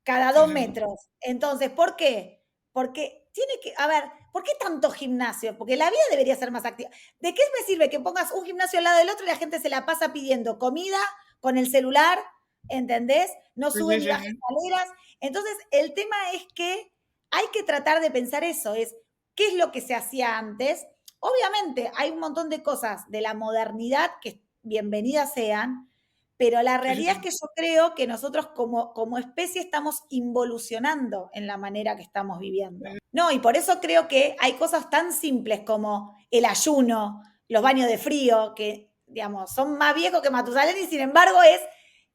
Speaker 2: Cada
Speaker 1: Sí,
Speaker 2: dos
Speaker 1: sí, sí.
Speaker 2: metros. Entonces, ¿por qué? Porque tiene que, a ver, ¿por qué tanto gimnasio? Porque la vida debería ser más activa. ¿De qué me sirve que pongas un gimnasio al lado del otro y la gente se la pasa pidiendo comida con el celular? ¿Entendés? No
Speaker 1: Sí,
Speaker 2: sube
Speaker 1: sí,
Speaker 2: ni
Speaker 1: sí,
Speaker 2: baja
Speaker 1: sí.
Speaker 2: escaleras. Entonces, el tema es que hay que tratar de pensar eso, es qué es lo que se hacía antes. Obviamente, hay un montón de cosas de la modernidad que bienvenidas sean, pero la
Speaker 1: Sí, sí,
Speaker 2: realidad es
Speaker 1: sí.
Speaker 2: que yo creo que nosotros como especie estamos involucionando en la manera que estamos viviendo. No, y por eso creo que hay cosas tan simples como el ayuno, los baños de frío, que, digamos, son más viejos que Matusalén y sin embargo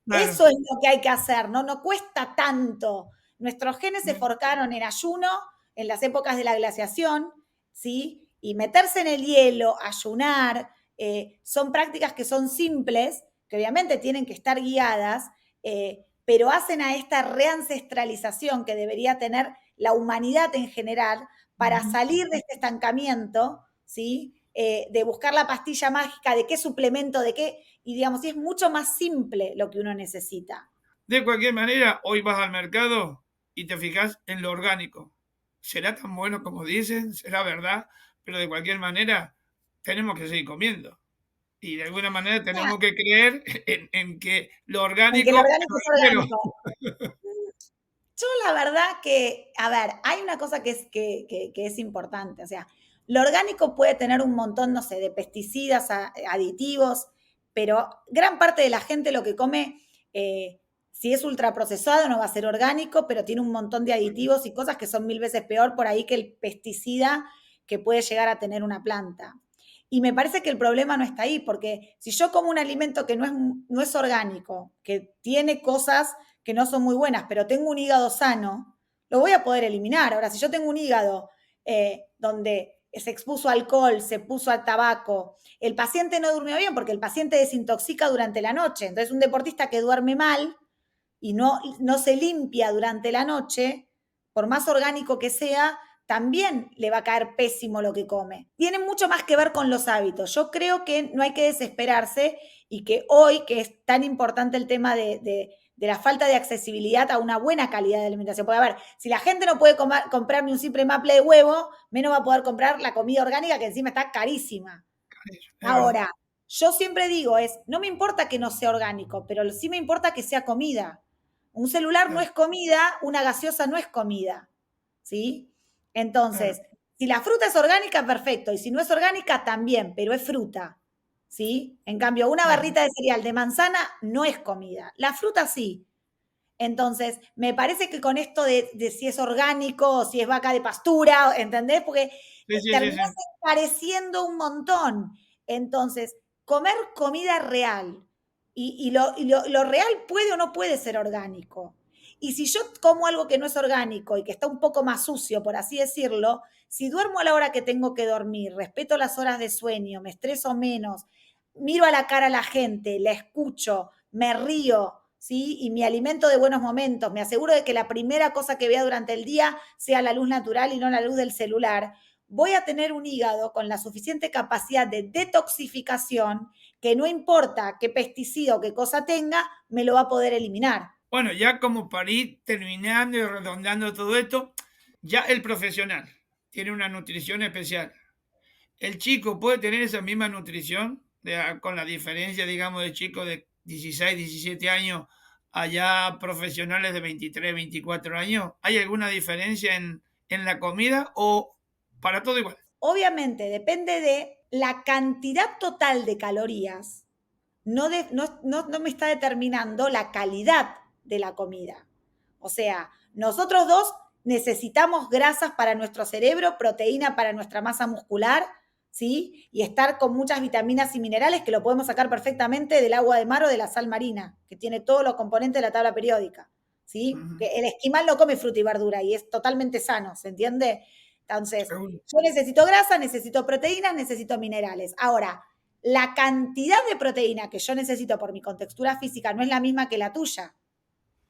Speaker 1: Claro.
Speaker 2: eso es lo que hay que hacer, ¿no? No cuesta tanto. Nuestros genes se forjaron en ayuno en las épocas de la glaciación, ¿sí? Y meterse en el hielo, ayunar, son prácticas que son simples, que obviamente tienen que estar guiadas, pero hacen a esta reancestralización que debería tener la humanidad en general para
Speaker 1: Ujú.
Speaker 2: salir de este estancamiento, ¿sí? De buscar la pastilla mágica, de qué suplemento, de qué, y digamos, es mucho más simple lo que uno necesita.
Speaker 1: De cualquier manera, hoy vas al mercado y te fijas en lo orgánico. ¿Será tan bueno como dicen? ¿Será verdad? Pero de cualquier manera, tenemos que seguir comiendo. Y de alguna manera
Speaker 2: Ah,
Speaker 1: tenemos que creer en que lo
Speaker 2: en que el
Speaker 1: orgánico es
Speaker 2: orgánico es
Speaker 1: verdadero.
Speaker 2: orgánico. Yo la verdad que, a ver, hay una cosa que es importante, o sea, lo orgánico puede tener un montón, no sé, de pesticidas, aditivos, pero gran parte de la gente lo que come, si es ultraprocesado no va a ser orgánico, pero tiene un montón de aditivos y cosas que son 1000 veces peor por ahí que el pesticida que puede llegar a tener una planta. Y me parece que el problema no está ahí, porque si yo como un alimento que no es orgánico, que tiene cosas que no son muy buenas, pero tengo un hígado sano, lo voy a poder eliminar. Ahora, si yo tengo un hígado donde se expuso a alcohol, se puso al tabaco, el paciente no durmió bien porque el paciente desintoxica durante la noche. Entonces, un deportista que duerme mal y no se limpia durante la noche, por más orgánico que sea, también le va a caer pésimo lo que come. Tiene mucho más que ver con los hábitos. Yo creo que no hay que desesperarse y que hoy, que es tan importante el tema de la falta de accesibilidad a una buena calidad de alimentación. Porque, a ver, si la gente no puede comprar ni un simple maple de huevo, menos va a poder comprar la comida orgánica que encima está carísima.
Speaker 1: Es verdad.
Speaker 2: Ahora, yo siempre digo no me importa que no sea orgánico, pero sí me importa que sea comida. Un celular no
Speaker 1: Claro,
Speaker 2: es comida, una gaseosa no es comida, ¿sí?
Speaker 1: claro,
Speaker 2: Entonces, si la fruta es orgánica, perfecto, y si no es orgánica, también, pero es fruta, ¿sí? En cambio, una
Speaker 1: claro.
Speaker 2: barrita de cereal de manzana no es comida, la fruta sí. Entonces, me parece que con esto de si es orgánico o si es vaca de pastura, ¿entendés? Porque
Speaker 1: Sí, sí, sí,
Speaker 2: terminás
Speaker 1: sí.
Speaker 2: encareciendo un montón. Entonces, comer comida real y lo real puede o no puede ser orgánico. Y si yo como algo que no es orgánico y que está un poco más sucio, por así decirlo, si duermo a la hora que tengo que dormir, respeto las horas de sueño, me estreso menos, miro a la cara a la gente, la escucho, me río, ¿sí? Y me alimento de buenos momentos, me aseguro de que la primera cosa que vea durante el día sea la luz natural y no la luz del celular, voy a tener un hígado con la suficiente capacidad de detoxificación que no importa qué pesticida o qué cosa tenga, me lo va a poder eliminar.
Speaker 1: Bueno, ya como para ir terminando y redondeando todo esto, ya el profesional tiene una nutrición especial. El chico puede tener esa misma nutrición, con la diferencia, digamos, de chicos de 16, 17 años, allá profesionales de 23, 24 años. ¿Hay alguna diferencia en la comida o para todo igual?
Speaker 2: Obviamente depende de la cantidad total de calorías, no me está determinando la calidad de la comida. O sea, nosotros dos necesitamos grasas para nuestro cerebro, proteína para nuestra masa muscular, ¿sí? Y estar con muchas vitaminas y minerales que lo podemos sacar perfectamente del agua de mar o de la sal marina, que tiene todos los componentes de la tabla periódica, ¿sí?
Speaker 1: Ujú,
Speaker 2: Que el esquimal no come fruta y verdura y es totalmente sano, ¿se entiende? Entonces,
Speaker 1: seguro.
Speaker 2: yo necesito grasa, necesito proteínas, necesito minerales. Ahora, la cantidad de proteína que yo necesito por mi contextura física no es la misma que la tuya.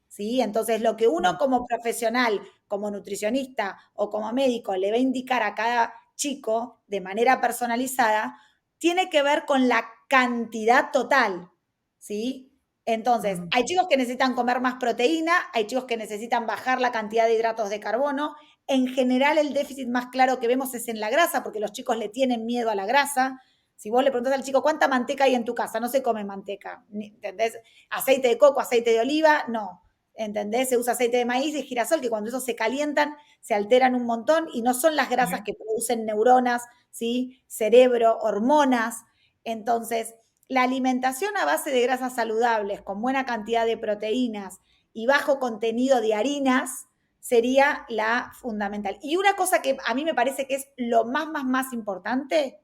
Speaker 2: ¿Sí? Entonces, lo que uno
Speaker 1: No,
Speaker 2: como profesional, como nutricionista o como médico le va a indicar a cada chico de manera personalizada, tiene que ver con la cantidad total, ¿sí? Entonces,
Speaker 1: ujú,
Speaker 2: hay chicos que necesitan comer más proteína, hay chicos que necesitan bajar la cantidad de hidratos de carbono. En general, el déficit más claro que vemos es en la grasa, porque los chicos le tienen miedo a la grasa. Si vos le preguntás al chico, ¿cuánta manteca hay en tu casa? No se come manteca, ¿entendés? Aceite de coco, aceite de oliva, no. ¿Entendés? Se usa aceite de maíz y girasol, que cuando esos se calientan, se alteran un montón y no son las grasas
Speaker 1: sí,
Speaker 2: que producen neuronas, ¿sí? Cerebro, hormonas. Entonces, la alimentación a base de grasas saludables, con buena cantidad de proteínas y bajo contenido de harinas, sería la fundamental. Y una cosa que a mí me parece que es lo más importante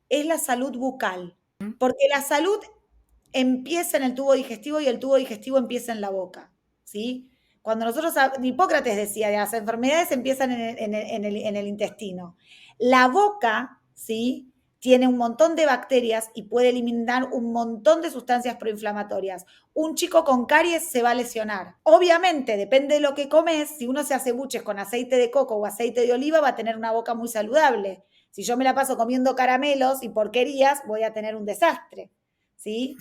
Speaker 2: es la salud bucal,
Speaker 1: mm,
Speaker 2: porque la salud empieza en el tubo digestivo y el tubo digestivo empieza en la boca, ¿sí? Cuando nosotros, Hipócrates decía, las enfermedades empiezan en el intestino. La boca, ¿sí? Tiene un montón de bacterias y puede eliminar un montón de sustancias proinflamatorias. Un chico con caries se va a lesionar. Obviamente, depende de lo que comes, si uno se hace buches con aceite de coco o aceite de oliva, va a tener una boca muy saludable. Si yo me la paso comiendo caramelos y porquerías, voy a tener un desastre, ¿sí?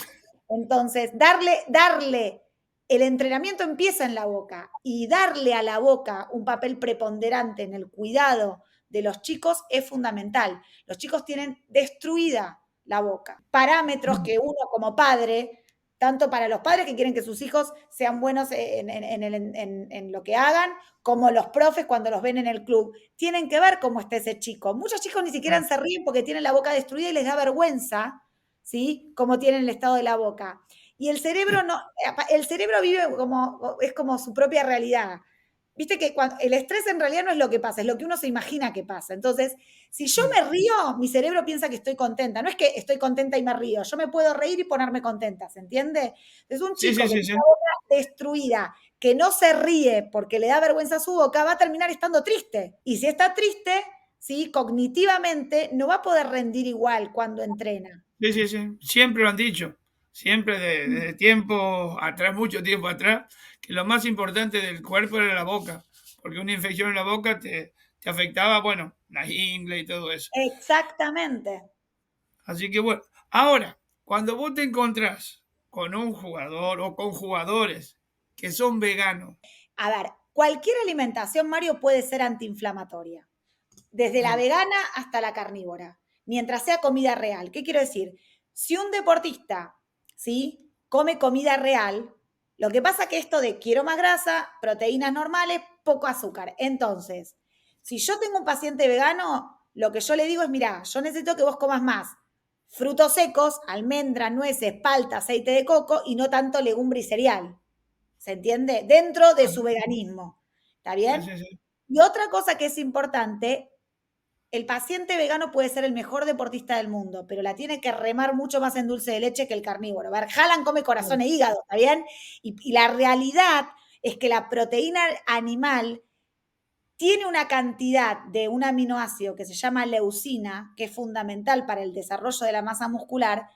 Speaker 2: Entonces, darle, el entrenamiento empieza en la boca y darle a la boca un papel preponderante en el cuidado de los chicos es fundamental. Los chicos tienen destruida la boca. Parámetros
Speaker 1: mm,
Speaker 2: que uno como padre, tanto para los padres que quieren que sus hijos sean buenos en lo que hagan, como los profes cuando los ven en el club, tienen que ver cómo está ese chico. Muchos chicos ni siquiera
Speaker 1: claro.
Speaker 2: se ríen porque tienen la boca destruida y les da vergüenza, ¿sí? Como tienen el estado de la boca. Y el cerebro no, el cerebro vive como, es como su propia realidad. Viste que el estrés en realidad no es lo que pasa, es lo que uno se imagina que pasa. Entonces, si yo
Speaker 1: Mm.
Speaker 2: me río, mi cerebro piensa que estoy contenta. No es que estoy contenta y me río, yo me puedo reír y ponerme contenta, ¿se entiende? Es un
Speaker 1: Sí,
Speaker 2: chico
Speaker 1: sí,
Speaker 2: que
Speaker 1: sí,
Speaker 2: tiene
Speaker 1: sí.
Speaker 2: la boca destruida, que no se ríe porque le da vergüenza a su boca, va a terminar estando triste. Y si está triste, ¿sí? Cognitivamente no va a poder rendir igual cuando entrena.
Speaker 1: Sí, sí, sí. Siempre lo han dicho, siempre desde tiempo atrás, mucho tiempo atrás, que lo más importante del cuerpo era la boca, porque una infección en la boca te afectaba, bueno, la ingle y todo eso.
Speaker 2: Exactamente.
Speaker 1: Así que bueno, ahora, cuando vos te encontrás con un jugador o con jugadores que son veganos?
Speaker 2: A ver, cualquier alimentación, Mario, puede ser antiinflamatoria, desde la vegana hasta la carnívora, mientras sea comida real. ¿Qué quiero decir? Si un deportista, ¿sí?, come comida real, lo que pasa que esto de quiero más grasa, proteínas normales, poco azúcar. Entonces, si yo tengo un paciente vegano, lo que yo le digo es, mira, yo necesito que vos comas más frutos secos, almendras, nueces, palta, aceite de coco y no tanto legumbre y cereal. ¿Se entiende? Dentro de su veganismo. ¿Está
Speaker 1: Sí,
Speaker 2: bien?
Speaker 1: sí, sí.
Speaker 2: Y otra cosa que es importante, el paciente vegano puede ser el mejor deportista del mundo, pero la tiene que remar mucho más en dulce de leche que el carnívoro. A ver, Haaland come corazón e hígado, ¿está bien? Y la realidad es que la proteína animal tiene una cantidad de un aminoácido que se llama leucina, que es fundamental para el desarrollo de la masa muscular,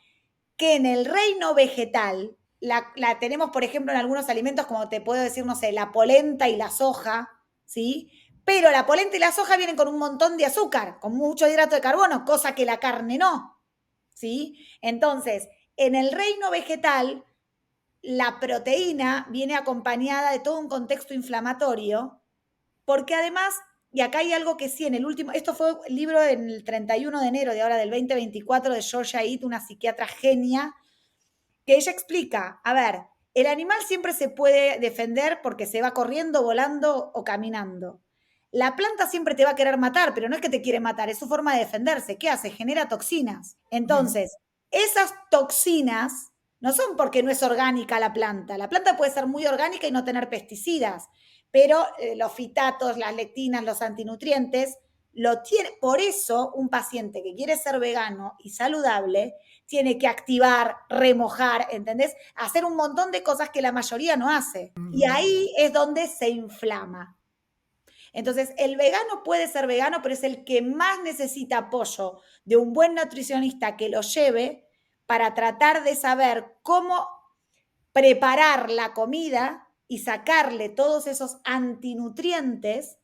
Speaker 2: que en el reino vegetal la tenemos, por ejemplo, en algunos alimentos, como te puedo decir, no sé, la polenta y la soja, ¿sí? Pero la polenta y la soja vienen con un montón de azúcar, con mucho hidrato de carbono, cosa que la carne no, ¿sí? Entonces, en el reino vegetal, la proteína viene acompañada de todo un contexto inflamatorio, porque además, y acá hay algo que sí, en el último, esto fue el libro en el 31 de enero de ahora del 2024 de Georgia Eat, una psiquiatra genia, que ella explica, a ver, el animal siempre se puede defender porque se va corriendo, volando o caminando. La planta siempre te va a querer matar, pero no es que te quiere matar, es su forma de defenderse. ¿Qué hace? Genera toxinas. Entonces, esas toxinas no son porque no es orgánica la planta. La planta puede ser muy orgánica y no tener pesticidas, pero los fitatos, las lectinas, los antinutrientes, lo tiene. Por eso, un paciente que quiere ser vegano y saludable tiene que activar, remojar, ¿entendés? Hacer un montón de cosas que la mayoría no hace. Y ahí es donde se inflama. Entonces, el vegano puede ser vegano, pero es el que más necesita apoyo de un buen nutricionista que lo lleve para tratar de saber cómo preparar la comida y sacarle todos esos antinutrientes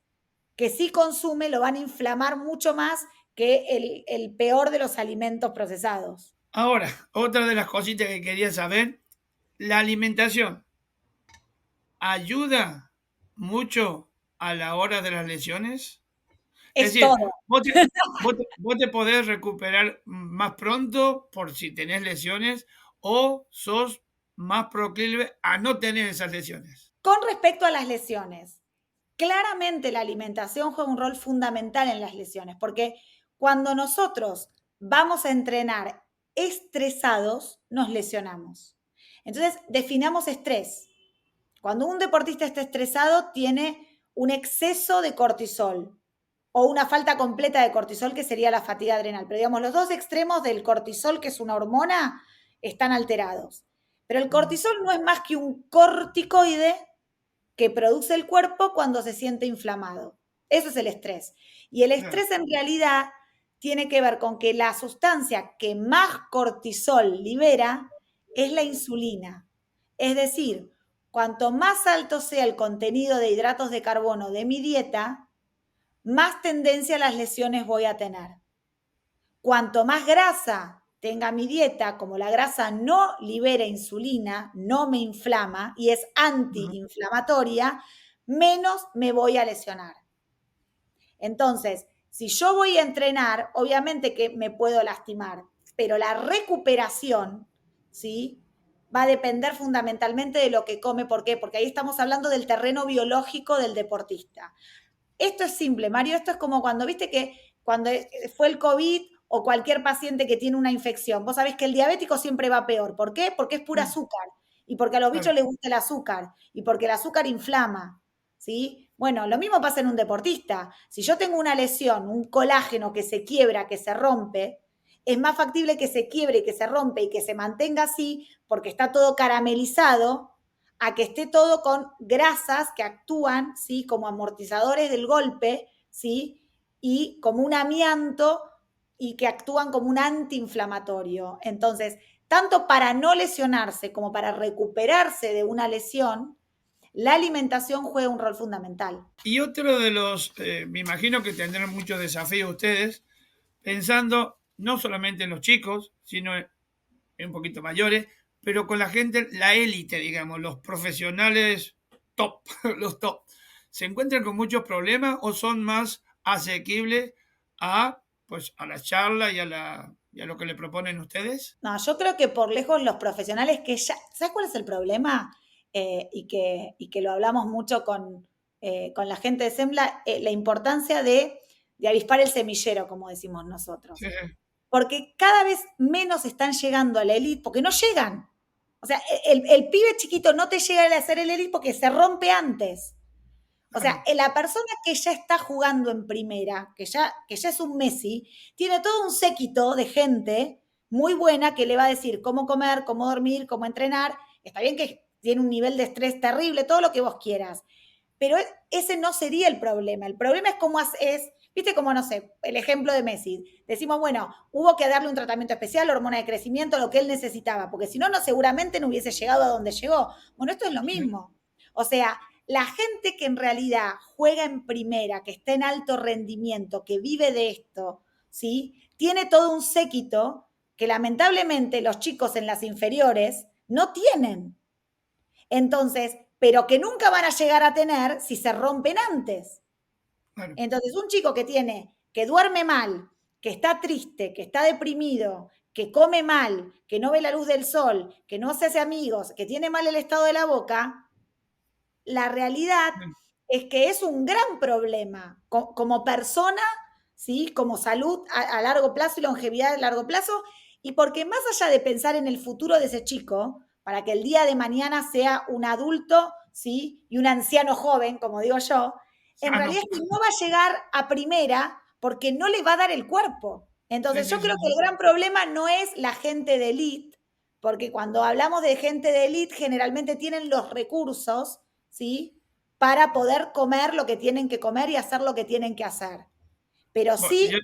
Speaker 2: que si consume lo van a inflamar mucho más que el peor de los alimentos procesados.
Speaker 1: Ahora, otra de las cositas que quería saber, la alimentación ayuda mucho a la hora de las lesiones. Es
Speaker 2: Es
Speaker 1: decir,
Speaker 2: todo.
Speaker 1: vos te podés recuperar más pronto por si tenés lesiones o sos más proclive a no tener esas lesiones.
Speaker 2: Con respecto a las lesiones, claramente la alimentación juega un rol fundamental en las lesiones, porque cuando nosotros vamos a entrenar estresados, nos lesionamos. Entonces, definamos estrés. Cuando un deportista está estresado, tiene un exceso de cortisol o una falta completa de cortisol, que sería la fatiga adrenal. Pero digamos, los dos extremos del cortisol, que es una hormona, están alterados. Pero el cortisol no es más que un corticoide que produce el cuerpo cuando se siente inflamado. Eso es el estrés. Y el estrés en realidad tiene que ver con que la sustancia que más cortisol libera es la insulina. Es decir, cuanto más alto sea el contenido de hidratos de carbono de mi dieta, más tendencia a las lesiones voy a tener. Cuanto más grasa tenga mi dieta, como la grasa no libera insulina, no me inflama y es antiinflamatoria, menos me voy a lesionar. Entonces, si yo voy a entrenar, obviamente que me puedo lastimar, pero la recuperación, ¿sí?, va a depender fundamentalmente de lo que come. ¿Por qué? Porque ahí estamos hablando del terreno biológico del deportista. Esto es simple, Mario, esto es como cuando, viste que cuando fue el COVID o cualquier paciente que tiene una infección, vos sabés que el diabético siempre va peor. ¿Por qué? Porque es pura azúcar y porque a los bichos les gusta el azúcar y porque el azúcar inflama, ¿sí? Bueno, lo mismo pasa en un deportista. Si yo tengo una lesión, un colágeno que se quiebra, que se rompe, es más factible que se quiebre y que se rompe y que se mantenga así porque está todo caramelizado, a que esté todo con grasas que actúan, ¿sí?, como amortizadores del golpe, ¿sí?, y como un amianto y que actúan como un antiinflamatorio. Entonces, tanto para no lesionarse como para recuperarse de una lesión, la alimentación juega un rol fundamental.
Speaker 1: Y otro de los, me imagino que tendrán muchos desafíos ustedes, pensando no solamente en los chicos, sino en un poquito mayores, pero con la gente, la élite, digamos, los profesionales top, los top, ¿se encuentran con muchos problemas o son más asequibles a, pues, a la charla y a lo que le proponen ustedes?
Speaker 2: No, yo creo que por lejos los profesionales que ya, ¿sabes cuál es el problema? Y que lo hablamos mucho con la gente de Sembla, la importancia de avispar el semillero, como decimos
Speaker 1: Sí,
Speaker 2: nosotros. Porque cada vez menos están llegando a la élite, porque no llegan. O sea, el pibe chiquito no te llega a hacer el élite porque se rompe antes. O sea,
Speaker 1: claro.
Speaker 2: la persona que ya está jugando en primera, que ya es un Messi, tiene todo un séquito de gente muy buena que le va a decir cómo comer, cómo dormir, cómo entrenar. Está bien que tiene un nivel de estrés terrible, todo lo que vos quieras. Pero ese no sería el problema. El problema es cómo es, viste como, no sé, el ejemplo de Messi. Decimos, bueno, hubo que darle un tratamiento especial, hormona de crecimiento, lo que él necesitaba, porque si no, no seguramente no hubiese llegado a donde llegó. Bueno, esto es lo
Speaker 1: Sí,
Speaker 2: mismo. O sea, la gente que en realidad juega en primera, que está en alto rendimiento, que vive de esto, ¿sí? Tiene todo un séquito que lamentablemente los chicos en las inferiores no tienen. Entonces, pero que nunca van a llegar a tener si se rompen antes.
Speaker 1: claro.
Speaker 2: Entonces, un chico que tiene, que duerme mal, que está triste, que está deprimido, que come mal, que no ve la luz del sol, que no se hace amigos, que tiene mal el estado de la boca, la realidad
Speaker 1: Bien.
Speaker 2: es que es un gran problema como persona, ¿sí? Como salud a largo plazo y longevidad a largo plazo, y porque más allá de pensar en el futuro de ese chico, para que el día de mañana sea un adulto, ¿sí? Y un anciano joven, como digo yo, en
Speaker 1: Sano.
Speaker 2: realidad es que no va a llegar a primera porque no le va a dar el cuerpo.
Speaker 1: Sí,
Speaker 2: Entonces
Speaker 1: sí,
Speaker 2: yo
Speaker 1: sí,
Speaker 2: creo que el
Speaker 1: sí.
Speaker 2: gran problema no es la gente de élite, porque cuando hablamos de gente de élite generalmente tienen los recursos, ¿sí? Para poder comer lo que tienen que comer y hacer lo que tienen que hacer. Pero
Speaker 1: Bueno, yo,
Speaker 2: sí,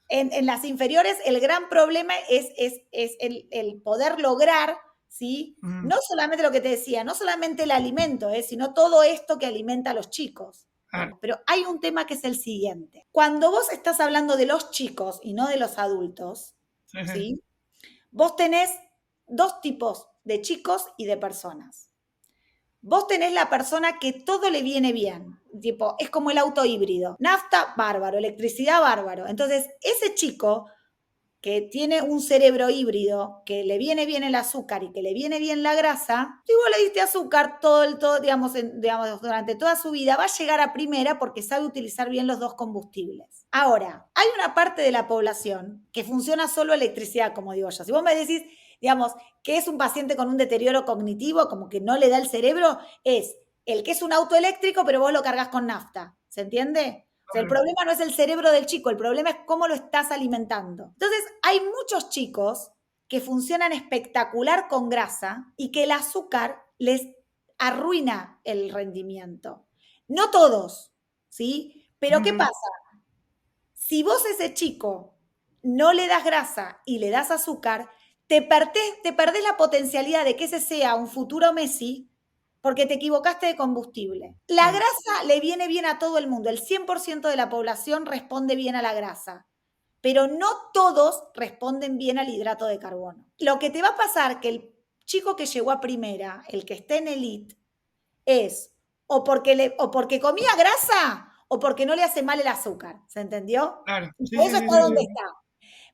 Speaker 2: en las inferiores el gran problema es el poder lograr, ¿sí?
Speaker 1: mm,
Speaker 2: No solamente lo que te decía, no solamente el alimento, sino todo esto que alimenta a los chicos.
Speaker 1: claro,
Speaker 2: Pero hay un tema que es el siguiente. Cuando vos estás hablando de los chicos y no de los adultos,
Speaker 1: sí, sí,
Speaker 2: ¿sí? Vos tenés dos tipos de chicos y de personas. Vos tenés la persona que todo le viene bien, tipo, es como el auto híbrido. Nafta, bárbaro, electricidad, bárbaro. Entonces, ese chico que tiene un cerebro híbrido, que le viene bien el azúcar y que le viene bien la grasa, si vos le diste azúcar digamos, durante toda su vida, va a llegar a primera porque sabe utilizar bien los dos combustibles. Ahora, hay una parte de la población que funciona solo electricidad, como digo yo. Si vos me decís, digamos, que es un paciente con un deterioro cognitivo, como que no le da el cerebro, es el que es un auto eléctrico, pero vos lo cargas con nafta. ¿Se entiende? O sea, el
Speaker 1: claro.
Speaker 2: problema no es el cerebro del chico, el problema es cómo lo estás alimentando. Entonces, hay muchos chicos que funcionan espectacular con grasa y que el azúcar les arruina el rendimiento. No todos, ¿sí? Pero ¿qué
Speaker 1: Mm,
Speaker 2: pasa? Si vos a ese chico no le das grasa y le das azúcar, te perdés la potencialidad de que ese sea un futuro Messi porque te equivocaste de combustible. La
Speaker 1: claro.
Speaker 2: grasa le viene bien a todo el mundo, el 100% de la población responde bien a la grasa, pero no todos responden bien al hidrato de carbono. Lo que te va a pasar que el chico que llegó a primera, el que esté en elite, es o porque comía grasa o porque no le hace mal el azúcar, ¿se entendió?
Speaker 1: Claro,
Speaker 2: Y
Speaker 1: sí,
Speaker 2: por
Speaker 1: sí,
Speaker 2: eso
Speaker 1: sí,
Speaker 2: está
Speaker 1: sí,
Speaker 2: donde
Speaker 1: sí.
Speaker 2: está.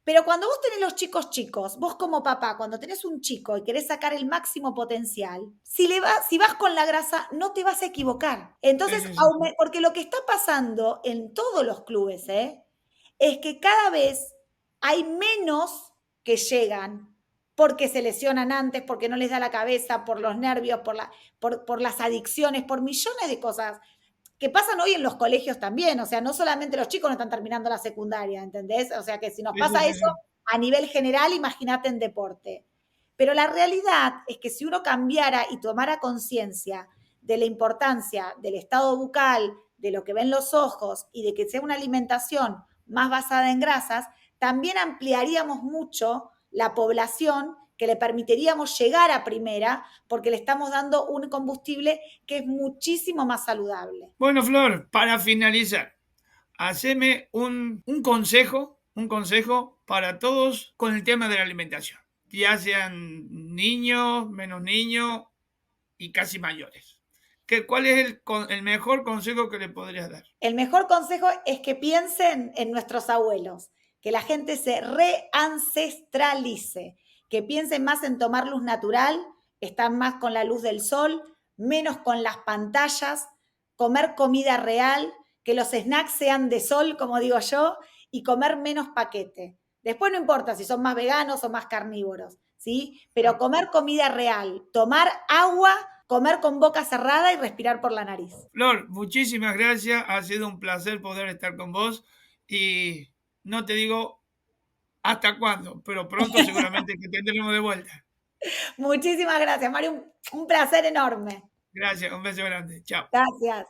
Speaker 2: Pero cuando vos tenés los chicos chicos, vos como papá, cuando tenés un chico y querés sacar el máximo potencial, si vas con la grasa, no te vas a equivocar.
Speaker 1: Sí,
Speaker 2: Entonces,
Speaker 1: sí, sí, sí.
Speaker 2: porque lo que está pasando en todos los clubes, es que cada vez hay menos que llegan porque se lesionan antes, porque no les da la cabeza, por los nervios, por las adicciones, por millones de cosas que pasan hoy en los colegios también, o sea, no solamente los chicos no están terminando la secundaria, ¿entendés? O sea, que si nos
Speaker 1: Sí, sí,
Speaker 2: pasa
Speaker 1: sí,
Speaker 2: eso
Speaker 1: sí.
Speaker 2: a nivel general, imagínate en deporte. Pero la realidad es que si uno cambiara y tomara conciencia de la importancia del estado bucal, de lo que ven los ojos y de que sea una alimentación más basada en grasas, también ampliaríamos mucho la población que le permitiríamos llegar a primera porque le estamos dando un combustible que es muchísimo más saludable.
Speaker 1: Bueno, Flor, para finalizar, haceme un consejo para todos con el tema de la alimentación. ya sean niños, menos niños y casi mayores. ¿Cuál es el mejor consejo que le podrías dar?
Speaker 2: El mejor consejo es que piensen en nuestros abuelos, que la gente se reancestralice, que piensen más en tomar luz natural, estar más con la luz del sol, menos con las pantallas, comer comida real, que los snacks sean de sol, como digo yo, y comer menos paquete. Después no importa si son más veganos o más carnívoros, ¿sí? Pero comer comida real, tomar agua, comer con boca cerrada y respirar por la nariz.
Speaker 1: Flor, muchísimas gracias. Ha sido un placer poder estar con vos y no te digo hasta cuándo, pero pronto seguramente que tendremos de vuelta.
Speaker 2: Muchísimas gracias, Mario. Un placer enorme.
Speaker 1: Gracias, un beso grande. Chao.
Speaker 2: Gracias.